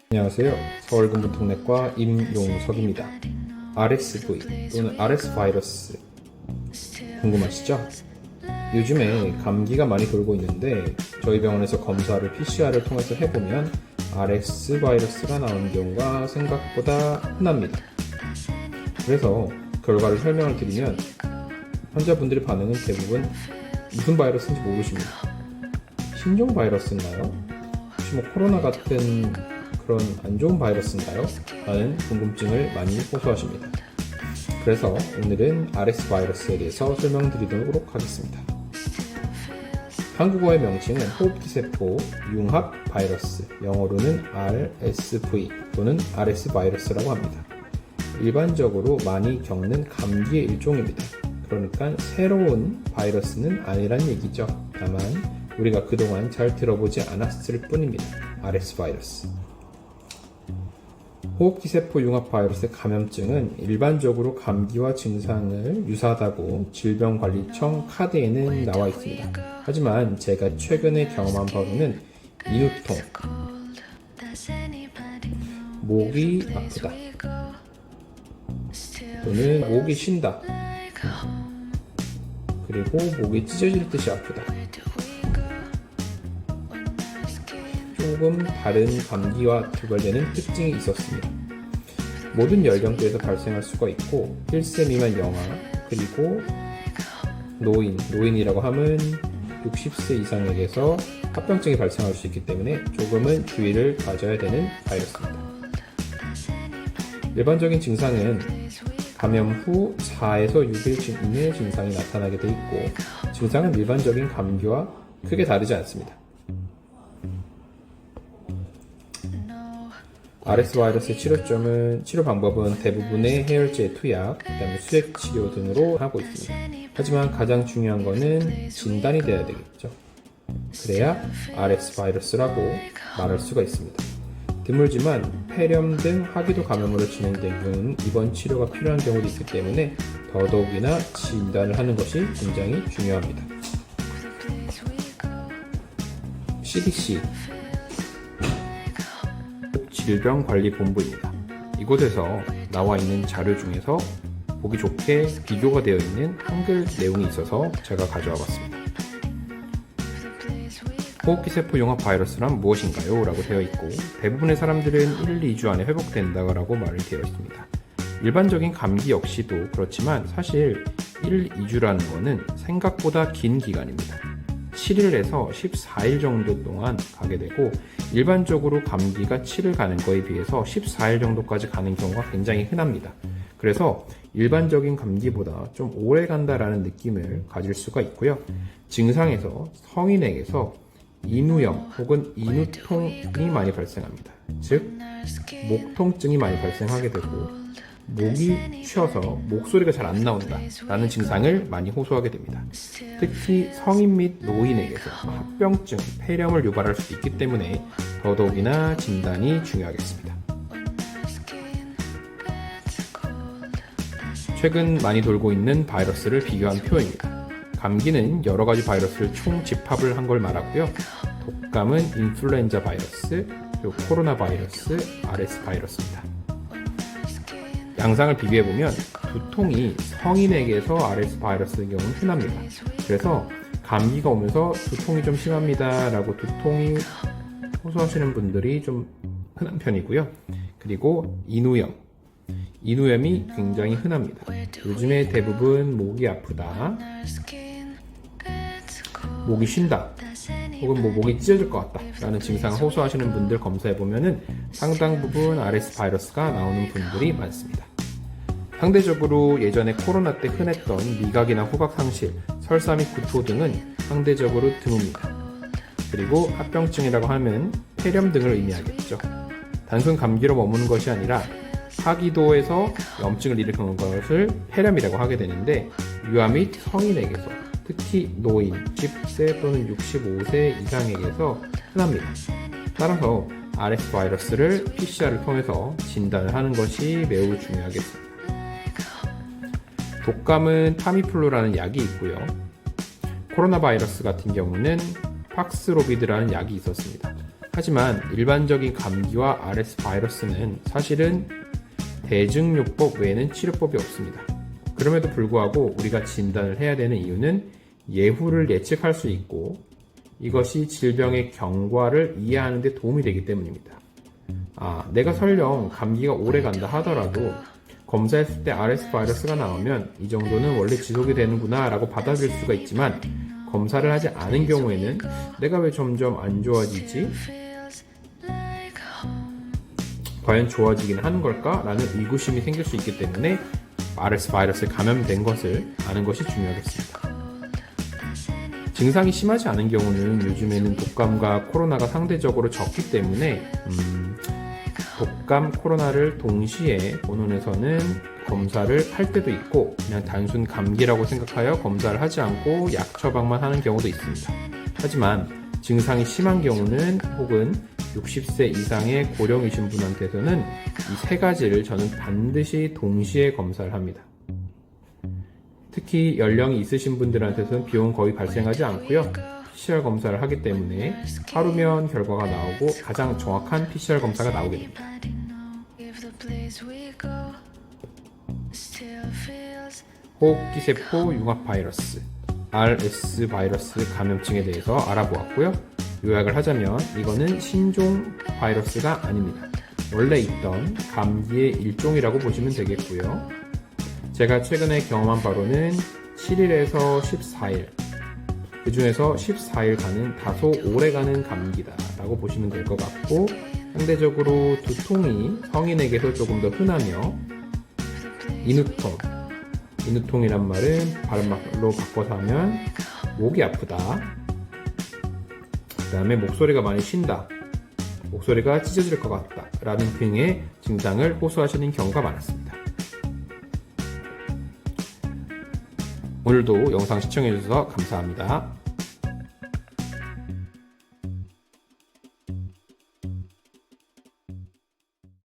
안녕하세요. 서울근분통내과 임용석입니다. RSV 또는 RS 바이러스 궁금하시죠? 요즘에 감기가 많이 돌고 있는데 저희 병원에서 검사를 PCR을 통해서 해보면 RS 바이러스가 나오는 경우가 생각보다 흔합니다. 그래서 결과를 설명을 드리면 환자분들의 반응은 대부분 무슨 바이러스인지 모르십니다. 신종 바이러스인가요? 혹시 코로나 같은 그런 안 좋은 바이러스인가요? 라는 궁금증을 많이 호소하십니다. 그래서 오늘은 RS 바이러스에 대해서 설명드리도록 하겠습니다. 한국어의 명칭은 호흡기세포 융합 바이러스, 영어로는 RSV 또는 RS 바이러스라고 합니다. 일반적으로 많이 겪는 감기의 일종입니다. 그러니까 새로운 바이러스는 아니란 얘기죠. 다만 우리가 그동안 잘 들어보지 않았을 뿐입니다. RS 바이러스. 호흡기세포 융합 바이러스의 감염증은 일반적으로 감기와 증상을 유사하다고 질병관리청 카드에는 나와 있습니다. 하지만 제가 최근에 경험한 바로는 인후통, 목이 아프다, 또는 목이 쉰다, 그리고 목이 찢어질 듯이 아프다, 조금 다른 감기와 구별되는 특징이 있었습니다. 모든 연령대에서 발생할 수가 있고 1세 미만 영아, 그리고 노인이라고 하면 60세 이상에게서 합병증이 발생할 수 있기 때문에 조금은 주의를 가져야 되는 바이러스입니다. 일반적인 증상은 감염 후 4에서 6일 이내에 증상이 나타나게 돼 있고 증상은 일반적인 감기와 크게 다르지 않습니다. RS 바이러스의 치료 방법은 대부분의 해열제 투약, 그다음에 수액 치료 등으로 하고 있습니다. 하지만 가장 중요한 것은 진단이 돼야 되겠죠. 그래야 RS 바이러스라고 말할 수가 있습니다. 드물지만 폐렴 등 하기도 감염으로 진행된 경우는 입원 치료가 필요한 경우도 있기 때문에 더더욱이나 진단을 하는 것이 굉장히 중요합니다. CDC 질병관리본부입니다. 이곳에서 나와 있는 자료 중에서 보기 좋게 비교가 되어 있는 한글 내용이 있어서 제가 가져와 봤습니다. 호흡기세포 융합 바이러스란 무엇인가요? 라고 되어 있고 대부분의 사람들은 1, 2주 안에 회복된다고 말을 되어 있습니다. 일반적인 감기 역시도 그렇지만 사실 1, 2주라는 것은 생각보다 긴 기간입니다. 7일에서 14일 정도 동안 가게 되고 일반적으로 감기가 7일 가는 거에 비해서 14일 정도까지 가는 경우가 굉장히 흔합니다. 그래서 일반적인 감기보다 좀 오래 간다라는 느낌을 가질 수가 있고요. 증상에서 성인에게서 인후염 혹은 인후통이 많이 발생합니다. 즉 목 통증이 많이 발생하게 되고 목이 쉬어서 목소리가 잘 안 나온다 라는 증상을 많이 호소하게 됩니다. 특히 성인 및 노인에게서 합병증, 폐렴을 유발할 수 있기 때문에 더더욱이나 진단이 중요하겠습니다. 최근 많이 돌고 있는 바이러스를 비교한 표입니다. 감기는 여러 가지 바이러스를 총 집합을 한 걸 말하고요. 독감은 인플루엔자 바이러스, 그리고 코로나 바이러스, RS 바이러스입니다. 양상을 비교해보면 두통이 성인에게서 RS 바이러스의 경우는 흔합니다. 그래서 감기가 오면서 두통이 좀 심합니다 라고 두통이 호소하시는 분들이 좀 흔한 편이고요. 그리고 인후염이 굉장히 흔합니다. 요즘에 대부분 목이 아프다, 목이 쉰다, 혹은 목이 찢어질 것 같다 라는 증상을 호소하시는 분들 검사해보면 상당 부분 RS 바이러스가 나오는 분들이 많습니다. 상대적으로 예전에 코로나 때 흔했던 미각이나 후각 상실, 설사 및 구토 등은 상대적으로 드뭅니다. 그리고 합병증이라고 하면 폐렴 등을 의미하겠죠. 단순 감기로 머무는 것이 아니라 하기도에서 염증을 일으키는 것을 폐렴이라고 하게 되는데 유아 및 성인에게서, 특히 노인, 10세 또는 65세 이상에게서 흔합니다. 따라서 RS 바이러스를 PCR을 통해서 진단을 하는 것이 매우 중요하겠습니다. 독감은 타미플루라는 약이 있고요. 코로나 바이러스 같은 경우는 팍스로비드라는 약이 있었습니다. 하지만 일반적인 감기와 RS 바이러스는 사실은 대증요법 외에는 치료법이 없습니다. 그럼에도 불구하고 우리가 진단을 해야 되는 이유는 예후를 예측할 수 있고 이것이 질병의 경과를 이해하는 데 도움이 되기 때문입니다. 내가 설령 감기가 오래 간다 하더라도 검사했을 때 RS 바이러스가 나오면 이 정도는 원래 지속이 되는구나 라고 받아들일 수가 있지만 검사를 하지 않은 경우에는 내가 왜 점점 안 좋아지지? 과연 좋아지긴 하는 걸까? 라는 의구심이 생길 수 있기 때문에 RS 바이러스에 감염된 것을 아는 것이 중요하겠습니다. 증상이 심하지 않은 경우는 요즘에는 독감과 코로나가 상대적으로 적기 때문에 독감, 코로나를 동시에 본원에서는 검사를 할 때도 있고 그냥 단순 감기라고 생각하여 검사를 하지 않고 약 처방만 하는 경우도 있습니다. 하지만 증상이 심한 경우는 혹은 60세 이상의 고령이신 분한테서는 이 세 가지를 저는 반드시 동시에 검사를 합니다. 특히 연령이 있으신 분들한테서는 비용은 거의 발생하지 않고요. PCR 검사를 하기 때문에 하루면 결과가 나오고 가장 정확한 PCR 검사가 나오게 됩니다. 호흡기세포 융합 바이러스, RS 바이러스 감염증에 대해서 알아보았고요. 요약을 하자면 이거는 신종 바이러스가 아닙니다. 원래 있던 감기의 일종이라고 보시면 되겠고요. 제가 최근에 경험한 바로는 7일에서 14일, 그 중에서 14일간은 다소 오래가는 감기다 라고 보시면 될 것 같고 상대적으로 두통이 성인에게서 조금 더 흔하며 인후통이란 말은 바른말로 바꿔서 하면 목이 아프다, 그 다음에 목소리가 많이 쉰다, 목소리가 찢어질 것 같다 라는 등의 증상을 호소하시는 경우가 많았습니다. 오늘도 영상 시청해주셔서 감사합니다.